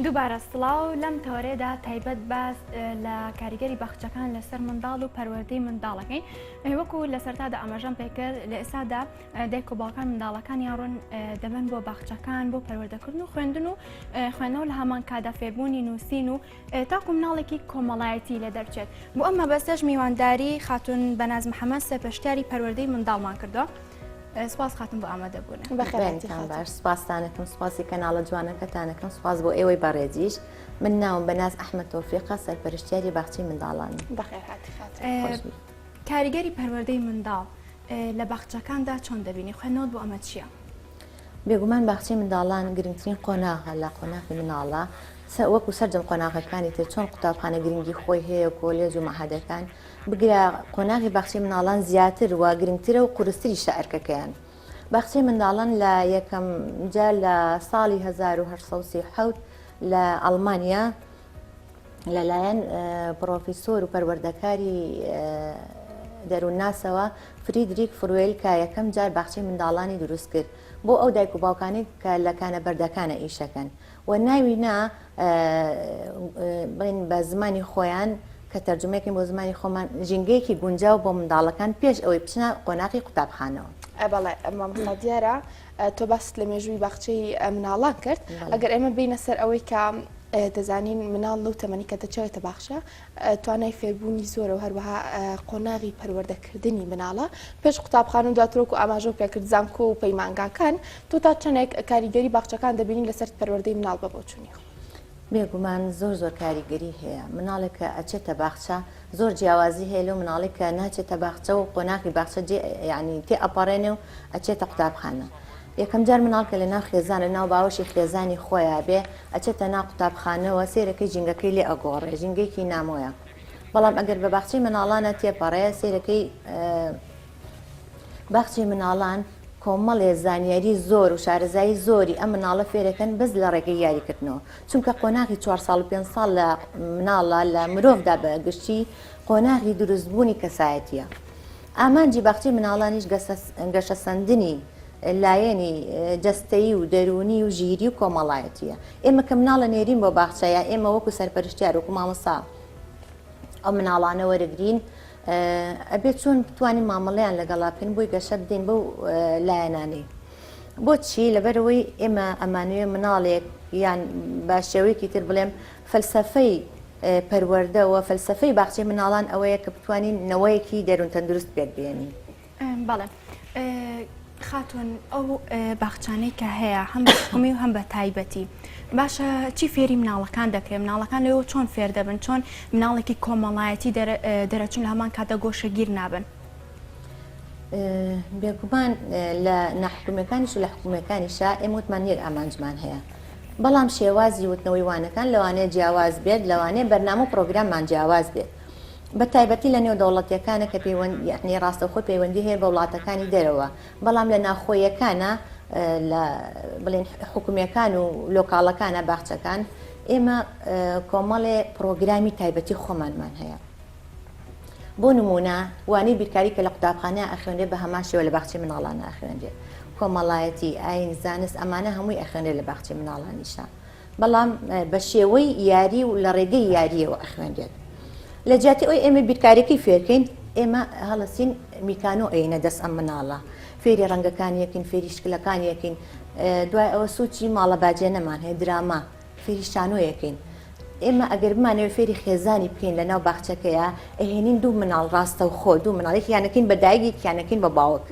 دووبارە سڵاو لەم تۆرێدا تایبەت باس لە کاریگەری بەخچەکان لەسەر منداڵ و پەروەردەی منداڵەکەی وەکو لە سەرتادا ئەمەژەم پێکرد لە ئێستادا دایک و باوکان منداڵەکانیان ڕۆن دەبن بۆ باخچەکان بۆ پەروەردەکردن و خوێندن و خوێندنەوە لە هەمان کادا فێربوونی نووسین و تاکو مناڵێکی کۆمەڵایەتی لێ دەرچێت بۆ ئەم مەبەستەش میوانداری خاتون بەناز محەممەد سەرپەرشتیاری پەروەردەی منداڵمان کردەوە. سپاس خاتم بۆ ئامادە بوون. بەخێرتان باش سپاسانەکەم سپاسی کەناڵە جوانەکەتانەکەم سپاس بۆ ئێوەی بەڕێزیش من ناوم بەناز ئەحمەد تۆفیقە سەرپەرشتیاری باخچەی منداڵان. بەخێر هاتی کاریگەری پەروەردەی منداڵ لە باخچەکاندا چۆن دەبینی خوێنەوە بۆ ئەمە چییە؟ بێگومان باخچەی منداڵان گرنگترین قۆناغە لە قۆناغی مناڵە وەکو سەرجەم قۆناغەکانی تر چۆن قوتابخانە گرنگی خۆی هەیە کۆلێج و مەحەدەکان بگرە قۆناغی باخچەی مناڵان زیاتر و گرنگترە و قورستری شەعرەکەیان. باخچەی منداڵان لە یەکەم جا لە ساڵی 1970 لە ئەڵمانیا لەلایەن پرۆفیسۆر و پەروەردەکاری دەروونناسەوە فریدریک فروێل کە یەکەم جار باخچەی منداڵانی دروست کرد بۆ ئەو دایک و باوکانی کە لە کانەبەردەکانە ئیشەکەن و ناوینا بڵێن بە زمانی خۆیان کە تەرجمەیەکی بۆ زمانی خۆمان ژینگەیەکی گونجاو بۆ منداڵەکان پێش ئەوەی بچنە قۆناغی قوتابخانەوە. بەڵێ ئەمە دیارە تۆ باست لە مێژووی باخچەی مناڵان کرد ئەگەر ئێمە بینە سەر ئەوەی کە دەزانین مناڵ لەو تەمەنی کە دەچێتە باخچە توانای فێربوونی زۆرە و هەروەها قۆناغی پەروەردەکردنی مناڵە پێش قوتابخانە و دواترۆک و ئاماژە و پێکرد زانکۆ و پەیمانگاکان تۆ تا چەندێک کاریگەری باخچەکان دەبینین لەسەر پەروەردەی مناڵ بە بۆچوونی بێگومان زۆر کاریگەری هەیە مناڵێک کە ئەچێتە باخچە زۆر جیاوازی هەیە لەو مناڵێک کە ناچێتە باخچە و قۆناغی باخچە یعنی تێ ئەپەڕێنێ و ئەچێتە قوتابخانە. یەکەم جار مناڵ کە لە ناو خێزانە ناو باوەشی خێزانی خۆیان بێ ئەچێتە ناو قوتابخانەوە سێرەکەی ژینگەکەی لێ ئەگۆڕێ ژینگەیەکی نامۆیە بەڵام ئەگەر بە باخچەی مناڵانە تێپەڕێ سێرەکەی باخچەی مناڵان کۆمەڵێ زانیاری زۆر و شارەزایی زۆری ئەم مناڵە فێرەکەن بەس لە ڕێگەی یاریکردنەوە چونکە قۆناغی 4 ساڵ و 5 ساڵ لە مناڵە لە مرۆڤدا بەگشتی قۆناغی دروستبوونی کەسایەتیە. ئامانجی باخچەی مناڵانیش گەشە سەندنی لایەنی جەستەیی و دەرونی و ژیری و کۆمەڵایەتیە. ئێمە کە مناڵە نێرین بۆ باخچەیە ئێمە وەکو سەرپەرشتیار وەکو مامۆستا ئەو مناڵانە وەرەگرین ئەبێت چۆن بتوانین مامەڵەیان لەگەڵا بکەین بۆی گەشە بدەین بەو لایەنانەی. بۆچی لەبەرەوەی ئێمە ئەمانوێ مناڵێک یان بە شێوەیەکی تر بڵێم فەلسەفەی پەروەردەوە فەلسەفەی باخچەی مناڵان ئەوەیە کە بتوانین نەوەیەکی دەروون تەندروست پێک بێنین. بەڵێ خاتون ئەو باخچانەی کە هەیە هەم بە حکومی و هەم بە تایبەتی باشە چی فێری مناڵەکان دەکرێت مناڵەکان لەوە چۆن فێر دەبن چۆن مناڵێکی کۆمەڵایەتی دەرەچون لە هەمان کاتە گۆشەگیر نابن؟ بێگومان لە نەحکومیەکانیش و لە حکومیەکانیشا ئێمە وتمان یەک ئامانجمان هەیە بەڵام شێوازی وتنەوەی وانەکان لەوانەیە جیاواز بێت لەوانەیە بەرنامە و پرۆگراممان جیاواز بێت بە تایبەتی لە نێو دەوڵەتیەکانە کە یعنی ڕاستەوخۆ پەیوەندی هەیە بە وڵاتەکانی دەرەوە بەڵام لە ناخۆیەکانە لە بڵێن حکومیەکان و لۆکاڵەکانە باخچەکان ئێمە کۆمەڵێ پرۆگرامی تایبەتی خۆمانمان هەیە. بۆ نمونە وانەی بیرکاری کە لە قوتابخانەیە ئەخوێنرێت بە هەمان شێوە لە باخچەی مناڵانە ئەخوێنرێت کۆمەڵایەتی ئاین زانست ئەمانە هەمووی ئەخوێنرێت لە باخچەی مناڵانیشە بەڵام بە شێوەی یاری و لە ڕێگەی یاریەوە ئەخوێنرێت. لە جیاتی ئەوی ئێمە بیرکارێکی فێرکەین ئێمە هەڵەسین میکانۆ ئەینە دەست ئەم مناڵە فێری ڕەنگەکانیەکەین فێری شکلەکانیەکەین دوای ئەوە سوچی ماڵە باجێ نەمان هەیە دراما فێری شانۆیەکەین. ئێمە ئەگەر بمانەوە فێری خێزانی بکەین لە ناو باخچەکەیە ئەهێنین دوو مناڵ ڕاستە و خۆ دوو مناڵێک یانەکەین بە دایکی یانەکەین بە باوک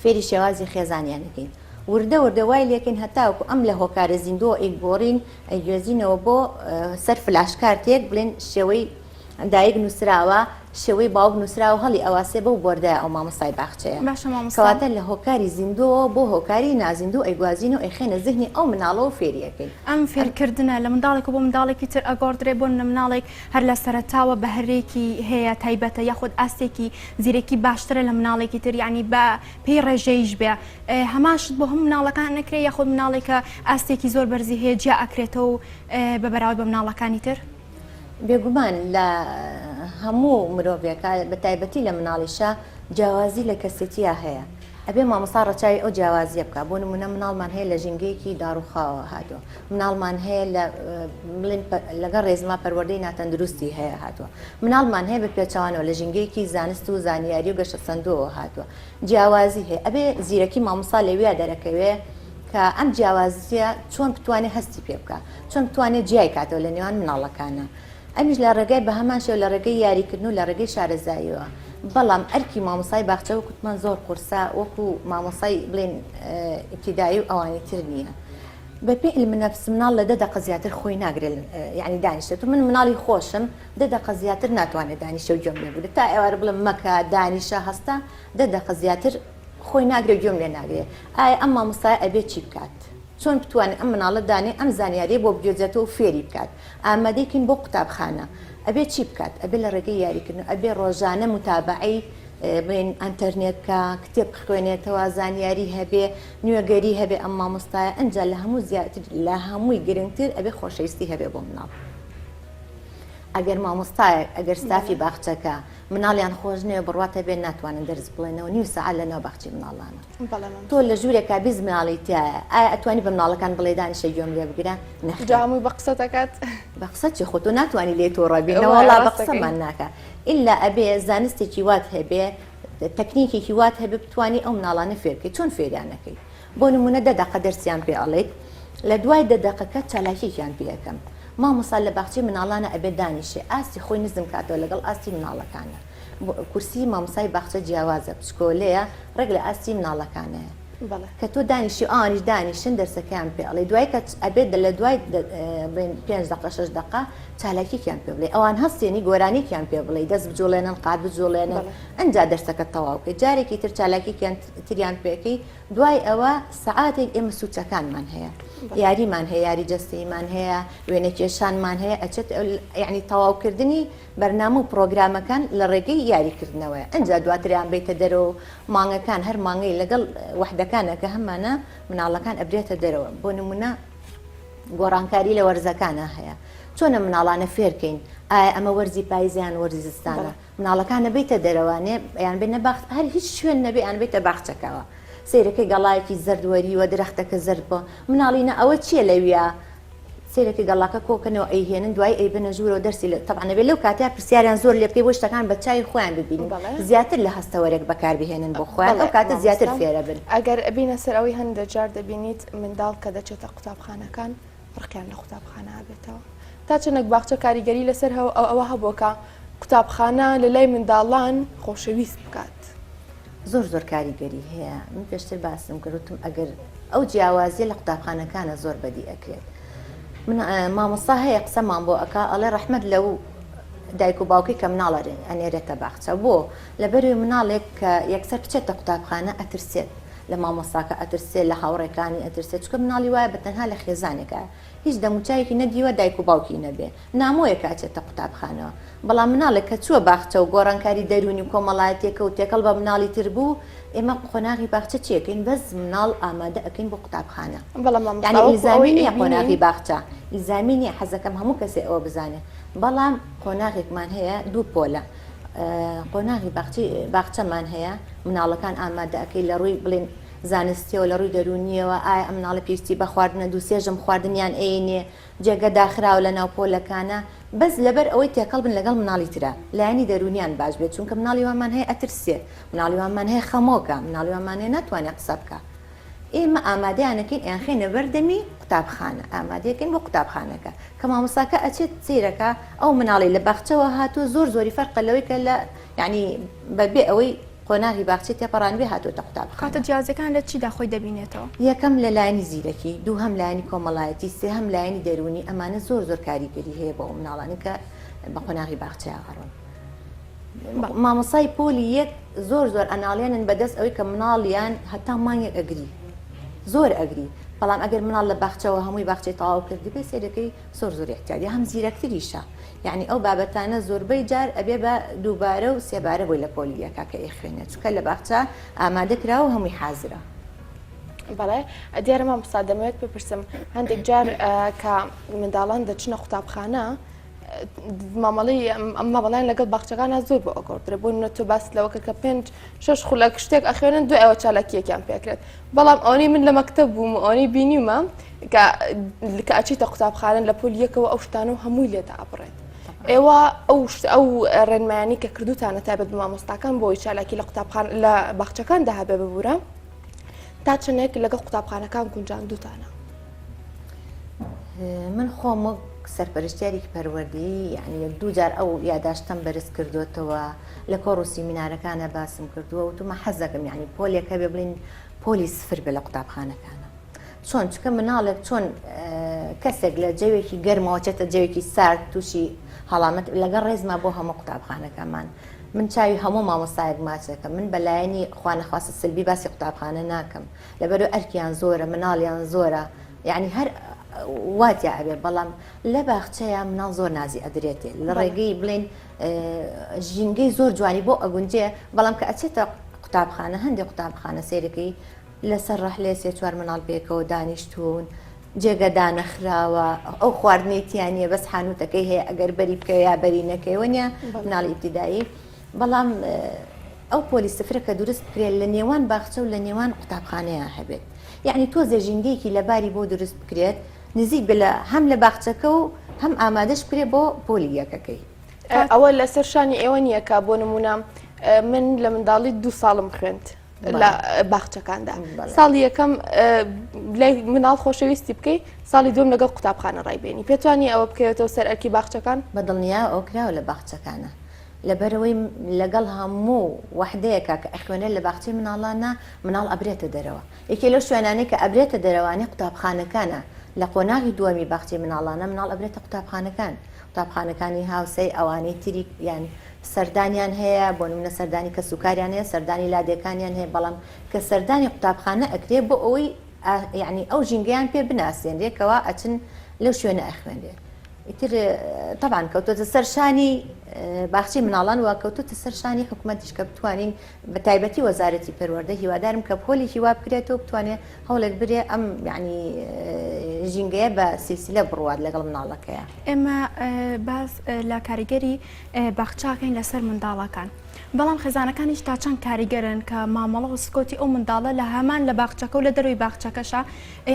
فێری شێوازی خێزانیانەکەین وردە وای لێکن هەتاوکو ئەم لە هۆکارە زیندۆ ئەیگۆڕین ئەیگوێزینەوە بۆ سەر فلاشکار تێک بڵێن شێوەی دایک نووسراوە شێوەی باوک نووسراوە هەڵی ئەواسێ بە و بۆردای ئەو مامۆستای باخچەیە کەواتە لە هۆکاری زیندۆ بۆ هۆکاری نازیندوو ئەیگوازین و ئەیخێنە زیهنی ئەو مناڵەوە فێریەکەین. ئەم فێرکردنە لە منداڵێک بۆ منداڵێکی تر ئەگۆڕدرێ بۆ مناڵێک هەر لە سەرەتاوە بە هەرێکی هەیە تایبەتە یاخود ئاستێکی زیرەکی باشترە لە مناڵێکی تر یعنی بە پێی ڕێژەیش بێ هەماشت بۆ هەم مناڵەکان نەکرێت یاخود مناڵێکە ئاستێکی زۆر بەرزی هەیە جیا ئەکرێتەوە و بە بەراورد بە مناڵەکانی تر؟ بێگومان لە هەموو مرۆڤێکە بە تایبەتی لە مناڵیشە جیاوازی لە کەسێتیە هەیە ئەبێ مامۆستا ڕەچاوی ئەو جیاوازیە بکە. بۆ نمونە مناڵمان هەیە لە ژینگەیەکی داڕوخاوە هاتووە، مناڵمان هەیە لەگەڵ ڕێزما پەروەردەی ناتەندروستی هەیە هاتووە، مناڵمان هەیە بە پێچوانەوە لە ژینگەیەکی زانست و زانیاری و گەشە سندۆوە هاتووە، جیاوازی هەیە. ئەبێ زیرەکی مامۆستا لەوێ دەرەکەوێ کە ئەم جیاوازیە چۆن بتوانێت هەستی پێ بکە، چۆن بتوانێت جیای کاتەوە لە نێوان مناڵەکانە. ئەمیش لە ڕێگای بە هەمان شێو لە ڕێگەی یاریکردن و لە ڕێگەی شارەزاییەوە. بەڵام ئەرکی مامۆسای باخچە وەکوتمان زۆر قورسا وەکو مامۆسای بڵێن ئیبتیدایی و ئەوانی تر نییە. بەپێ علم نەفس مناڵ لە 10 دقە زیاتر خۆی ناگرێت، یعنی دانیشێت. من مناڵی خۆشم 10 دقە زیاتر ناتوانێت دانیشە و گوێم لێ بگرێت، تا ئێوارە بڵم مەکە دانیشە هەستا 10 دقە زیاتر خۆی ناگرێت گوێم لێ ناگرێت. ئایا ئەم مامۆستای ئەبێت چی بکات؟ چۆن بتوانێت ئەم مناڵە دانێ ئەم زانیاری بۆ بگوێزێتەوە و فێری بکات؟ ئامادەیەکین بۆ قوتابخانە. ئەبێ چی بکات؟ ئەبێ لە ڕێگەی یاریکردن، ئەبێ ڕۆژانە متابعی بڵێن ئەنتەرنێت بکە، کتێب بخوێنێتەوە، زانیاری هەبێ، نوێگەری هەبێ. ئەم مامۆستایە ئەنجا لە هەموو زیاتر لە هەمووی گرنگتر ئەبێ خۆشەویستی هەبێ بۆ مناڵ. ئەگەر مامۆستایە ئەگەر ستافی باخچەکە مناڵیان خۆش نێ بڕواتە بێن ناتوانن دەرس بڵێنەوە نیو سەعات لەناو باخچی مناڵانە. تۆ لە ژوورێکا بیز مناڵی تایە، ئایا ئەتوانی بە مناڵەکان بڵێ دانیشە گوێم لێ بگرە؟ جامووی بە قسە دەکات بە قسە چی خۆ تۆ ناتوانانی لێ تۆ ڕەبینەوە وەڵا بە قسەمان ناکە. ئللا ئەبێ زانستێکی وات هەبێ، تەکنیکێکی وات هەبێ بتوانی ئەو مناڵانە فێرکەی. چۆن فێریانەکەی؟ بۆ نمونە 10 دقە دەرسیان پێ ئەڵێیت، لە دوای 10 دقەکە چالاکییان پێ یەکەم. مامۆستا لە باخچەی مناڵانە ئەبێ دانیشێ، ئاستی خۆی نزم کاتەوە لەگەڵ ئاستی مناڵەکانە. کورسی مامۆستای باخچە جیاوازە، پشکۆلەیە، ڕێک لە ئاستی مناڵەکانەیە. کە تۆ دانیشی ئەوانیش دانیشن دەرسەکەیان پێ ئەڵێ، دوای کە ئەبێت لە دوای 5 دقە 6 دقە چالاکییان پێ بڵێ، ئەوان هەستێنی گۆرانییان پێ بڵێ، دەست بجوڵێنن، قات بجوڵێنن، ئەنجا دەرسەکە تەواو بکەیت. جارێکی تر چالاکییان تریان پێکەی. دوای ئەوە سەعاتێک ئێمە سوچەکانمان هەیە، یاریمان هەیە، یاری جەستەیمان هەیە، وێنە کێشانمان هەیە، ئەچێت یعنی تەواوکردنی بەرنامە و پرۆگرامەکان لە ڕێگەی یاریکردنەوەی. ئەنجا دواتریان بیتە دەرەوە، مانگەکان هەر مانگەی لەگەڵ وەحدەکانە کە هەمانە مناڵەکان ئەبرێتە دەرەوە. بۆ نمونە گۆڕانکاری لە وەرزەکانە هەیە، چۆنە مناڵانە فێرکەین؟ ئایا ئەمە وەرزی پاییزیان وەرزی زستانە؟ مناڵەکانە بیتە دەرەوانێ یان بێنە باخت، هەر هیچ شوێن نەبێ یان بیتە باخچەکەوە. سیرەکەی گەڵایەکی زەردوەریوە درەختەکە زرد بۆ مناڵینە ئەوە چییە لەویە؟ سیرەکەی گەڵاکە کۆکەنەوە ئەیهێنن، دوای ئەی بنە ژوورەوە دەرسی لە تەبعا بێت لەو کاتیا پرسیاریان زۆر لێ بکەی بۆ شتەکان بە چای خۆیان ببینن، زیاتر لە هەستەوەرێک بەکاربهێنن بۆ خۆیان، ئەو کاتە زیاتر فێرە بن. ئەگەر ئەبینە سەر ئەوەی هەندێک جار دەبینیت منداڵ کە دەچێتە قوتابخانەکان ڕقیان لە قوتابخانە بێتەوە، تا چەندێک باخچە کاریگەری لەسەر ئەوە هەبووکە قوتابخانە لە لای منداڵان خۆشەویست بکات. زۆر کاریگەری هەیە. من پێشتر باسم کردوتم ئەگەر ئەو جیاوازیە لە قوتابخانەکانە زۆر بەدی ئەکرێت. من مامۆستا هەیە قسەمان بۆ ئەکا ئەڵێ ڕەحمەت لەو دایک و باوکی کە مناڵە ئەنێرێتە باخچە، بۆ لەبەروی مناڵێک کە یەکسەر بچێتە قوتابخانە ئەترسێت، لە مامۆستاکە ئەترسێت، لە هاوڕێکانی ئەترسێت، چکە مناڵی وایە بەتەنها لە خێزانێکە هیچ دەموچایەکی نەدیوە دایک و باوکی نەبێ، نامۆیە کاچێتە قوتابخانەوە. بەڵام مناڵێک کە چووە باخچە و گۆڕانکاری دەرونی و کۆمەڵایەتێکە و تێکەڵ بە مناڵی تر بوو، ئێمە قۆناغی باخچە چیەکەین؟ بەس مناڵ ئامادە ئەکەین بۆ قوتابخانە. یعنی ئیلزامی نییە قۆناغی باخچە، ئیلزامی نییە حەزەکەم هەموو کەسێ ئەوە بزانێت، بەڵام قۆناغێکمان هەیە دوو پۆلە. قۆناغی باخچەمان هەیە، مناڵەکان ئامادە ئەکەی لە ڕووی بڵێن زانستیەوە لە ڕووی دەرونیەوە، ئایا ئەم مناڵە پێویستی بە خواردنە دووسێژم خواردنیان ئەینێ، جێگە داخراوە لە ناو پۆلەکانە، بەس لەبەر ئەوەی تێکەڵ بن لەگەڵ مناڵی ترە لایەنی دەرونیان باش بێت، چونکە مناڵی وانمان هەیە ئەترسێ، مناڵی وانمان هەیە خەمۆکە، مناڵی وانمان هەیە ناتوانێت قسە بکە. ئێمە ئامادەیانەکەین ئیان خێنە بەردەمی قوتابخانە، ئامادەیەکەین بۆ قوتابخانەکە کە مامۆستاکە ئەچێت سیرەکە ئەو مناڵی لە باخچەوە هاتووە زۆری فەرقە لەوەی کە لە یعنی بەبێ ئەوەی قۆناغی باخچەی تێپەڕان بێ هاتوۆتە قوتابخانە. کاتە جیازەکان لە چیدا خۆی دەبینێتەوە؟ یەکەم لە لایەنی زیرەکی، دووهەم لایەنی کۆمەڵایەتی، سێهەم لایەنی دەرونی. ئەمانە زۆر کاریگەری هەیە بۆ ئەو مناڵانی کە بە قۆناغی باخچەیە هەڕۆن. مامۆسای پۆلی یەک زۆر ئەناڵێنن بەدەست ئەوەی کە مناڵیان هەتا مانگێک ئەگری، زۆر ئەگری، بەڵام ئەگەر مناڵ لە باخچەوە هەمووی باخچەی تەواو کردی بێ سێرەکەی زۆر احتیاجی هەم زیرەکتریشە، یعنی ئەو بابەتانە زۆربەی جار ئەبێ بە دووبارە و سێبارە بۆی لە پۆلیەکە کە ئێخوێنێت، چونکە لە باخچە ئامادە کراوە هەمووی حازرە. بەڵێ دیارە مامۆستا دەمەوێت بپرسم هەندێک جار کە منداڵان دەچنە قوتابخانە مامەڵیان لەگەڵ باخچەکانە زۆر بۆ ئەگۆڕدرێ بۆ تۆ باس لەوەکە کە 5-6 خولەک شتێک ئەخوێنن دوای ئەوە چالاکیەکیان پێکرێت بەڵام ئەوەی من لە مەکتەب بووم ئەوەی بینیمە کە ئەچیتە قوتابخانە لە پۆلیەکەوە ئەو شتانە و هەمووی لێتە ئەبڕێت ئێوە ئەو ڕێنمایانی کە کردوتانە تایبەت بە مامۆستاکان بۆی چالاکی لە باخچەکان داهابێ ببوورە تا چنێک لەگەڵ قوتابخانەکان گونجاندوتانە. من خۆم سەرپەرشتیارێکی پەروەردەیی یعنی دوو جار ئەو یاداشتم بەرز کردوتەوە لە کۆڕ و سیمینارەکانە باسم کردووە و تومە حەزەکەم یعنی پۆلێکە بێ بڵین پۆلی سفر بێ لە قوتابخانەکانە چۆن چکە مناڵێک چۆن کەسێک لە جەوێکی گەرمەوە چێتە جەوێکی سارد تووشی هەڵامەت لەگەڵ ڕێزما بۆ هەموو قوتابخانەکەمان من چاوی هەموو مامۆستایەک ماچەکە من بەلایەنی خوانەخواستە سلبی باسی قوتابخانە ناکەم لەبەرەوە ئەرکیان زۆرە مناڵیان زۆرە یعنی هەر واتیا ئەبێ بەڵام لە باخچەیە مناڵ زۆر نازی ئەدرێتێ لە ڕێگەی بڵێن ژینگەی زۆر جوانی بۆ ئەگونجێ بەڵام کە ئەچێتە قوتابخانە هەندێک قوتابخانە سیرەکەی لەسەر ڕەحلێ سێ چوار مناڵ پێکەوە دانیشتون جێگەدانەخراوە ئەو خواردنێتیانە بەس حانوتەکەی هەیە ئەگەر بەری بکەوە یا بەری نەکەوە نیە مناڵی ئیبتیدایی بەڵام ئەو پۆلی سفرەکە دروست بکرێت لە نێوان باخچە و لە نێوان قوتابخانەیە هەبێت یعنی تۆزێ ژینگەیەکی لەباری بۆ دروست بکرێت نزیک بە هەم لە باخچەکە و هەم ئامادەش بکرێت بۆ پۆلی یەکەکەی ئەوە لەسەر شانی ئێوە نییە کە بۆ نمونە من لە منداڵی 2 ساڵم خوێند لە باخچەکاندا ساڵی یەکەم مناڵ خۆشەویستی بکەیت ساڵی دوم لەگەڵ قوتابخانە ڕایبێنی پێتوانی ئەوە بکەوێتەوە سەر ئەرکی باخچەکان بەدڵنیا ئەو کراوە لە باخچەکانە لەبەرەوەی لەگەڵ هەموو وحدەیەکە کە ئەخوێنێت لە باخچەی مناڵانە مناڵ ئەبرێتە دەرەوە یەکێ لەو شوێنانەی کە ئەبرێتە دەرەوانەی قوتابخانەکانە لە قۆناغی دووەمی باخچەی مناڵانە مناڵ ئەبرێتە قوتابخانەکانی هاوسەی ئەوانەی تری یان سەردانیان هەیە بۆ نمونە سەردانی کە سوکاریان هەیە سەردانی لادەکانیان هەیە بەڵام کە سەردانی قوتابخانە ئەکرێ بۆ ئەوەی یعنی ئەو ژینگەیان پێ بناسیێنرێکەوە ئەچن لەو شوێنە ئەخوێنرێ ئیتر طبعا کەوتۆتە سەرشانی باخچەی مناڵان وا کەوتوتە سەرشانی حکوومەتیش کە بتوانین بە تایبەتی وەزارەتی پەروەردە هیوادارم کە پۆلێکی وا بکرێتەوە بتوانێت هەوڵێک برێ ئەم یعنی ژینگەیە بە سیلسیلە بڕوات لەگەڵ مناڵەکەیە ئێمە باس لە کاریگەری باخچاکەین لەسەر منداڵەکان بەڵام خێزانەکانیش تا چەند کاریگەرن کە مامەڵە و سکۆتی ئەو منداڵە لە هەمان لە باخچەکە و لە دەروی باخچەکەشە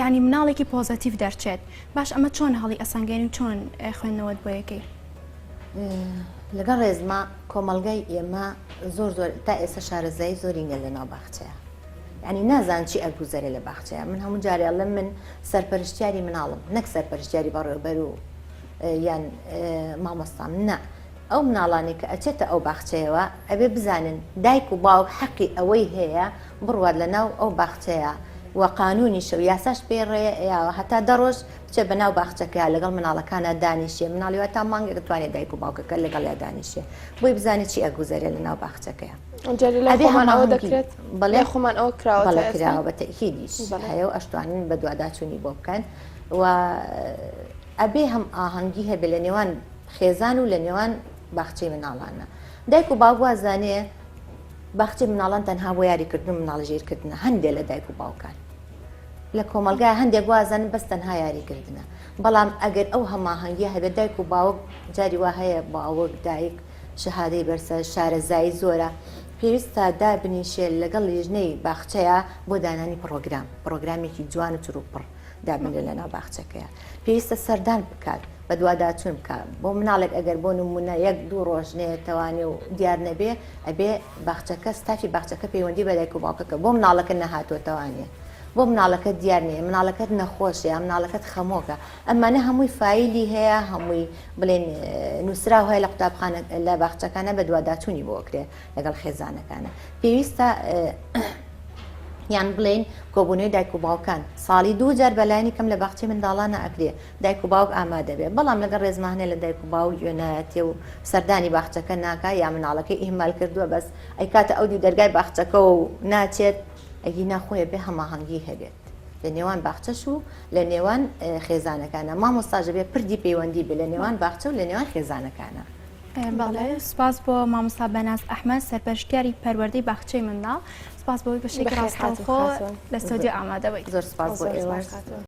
یعنی مناڵێکی پۆزتیڤ دەرچێت باش ئەمە چۆن هەڵی ئەسەنگێنی و چۆن خوێندنەوەت بۆ یەکەی لەگەڵ ڕێزما کۆمەلگای ئێمە زۆر تا ئێستا شارەزایی زۆرینگە لەناو باخچەیە ینی نازان چی ئەگوزەرێ لە باخچەیە من هەموو جارێڵم من سەرپەرشتیاری مناڵم نەک سەرپەرشتیاری بەڕێوەبەر و یان مامۆستام نە ئەو مناڵانی کە ئەچێتە ئەو باخچەیەوە ئەبێ بزانن دایک و باوک حەقی ئەوەی هەیە بڕوات لەناو ئەو باخچەیە و قانونی شەو یاساش پێڕێ هەتا دەڕۆژ بچێ بەناو باخچەکە لەگەڵ مناڵەکانە دانیشێ مناڵیوە تا مانگە دەتوانێت دایک و باوکەکە لەگەڵ یا دانیشێ بۆی بزانێت چی ئەگوزەرێ لەناو باخچەکەیە خۆمان دەکرێت بەڵێ خۆمان ئەو کراوە بە تەکیدیش هەیە و ئەشتوانن بە دوواداچوونی بۆ بکەن و ئەبێ هەم ئاهەنگی هەبێ لە نێوان خێزان و لە نێوان باخچەی مناڵانە دایک و باوک وازانێ باخچەی مناڵان تەنها بۆ یاریکردن مناڵژێرکردنە هەندێک لە دایک و باوکان لە کۆمەلگای هەندێک وازانن بەس تەنها یاریکردنە بەڵام ئەگەر ئەو هەماهەنگی هەبێت دایک و باوک جاری وا هەیە باوک دایک شەهادەی بەرسە شارەزایی زۆرە پێویستە دابنیشێت لەگەڵ لیژنەی باخچەیە بۆ دانانی پرۆگرامێکی جوان و چروپڕ دابنێ لەناو باخچەکەیە پێویستە سەردان بکات بە دوواداچوون بکە بۆ مناڵێک ئەگەر بۆ نمونە 1-2 ڕۆژ نێتەوانێ و دیار نەبێ ئەبێ باخچەکە ستافی باخچەکە پەیوەندی بە دایک و باوکەکە بۆ مناڵەکە نەهاتۆتەوانێ بۆ مناڵەکە دیار نییە مناڵەکەت نەخۆشە یا مناڵەکەت خەمۆکە ئەمانە هەمووی فایلی هەیە هەمووی بڵێن نووسراو هەیە لە قوتابخانە لە باخچەکانە بە دوواداچوونی بۆکرێ لەگەڵ خێزانەکانە پێویستە یان بڵێن کۆبوونەوەی دایک و باوکان ساڵی 2 جار بەلایانی کەم لە باخچەی منداڵانە ئەکرێ دایک و باوک ئامادە بێ بەڵام لەگەڵ ڕێزمانە لە دایک و باوک گوێنایەتێ و سەردانی باخچەکە ناکە یا مناڵەکەی ئیهمال کردووە بەس ئەی کاتە ئەودی دەرگای باخچەکە و ناچێت ئەگی ناخۆیە بێ هەماهەنگی هەبێت لە نێوان باخچەش و لە نێوان خێزانەکانە مامۆستاژە بێ پردی پەیوەندی بێ لە نێوان باخچە و لە نێوان خێزانەکانە بەڵێ سپاس بۆ مامۆستا بەناز ئەحمەد سەرپەرشتیاری پەروەردەی باخچەی منداڵ سپاس بۆی بەشێکی ڕاستەوخۆ لە ستۆدیۆ ئامادەبوویت زۆر سپاس بۆ ئێوە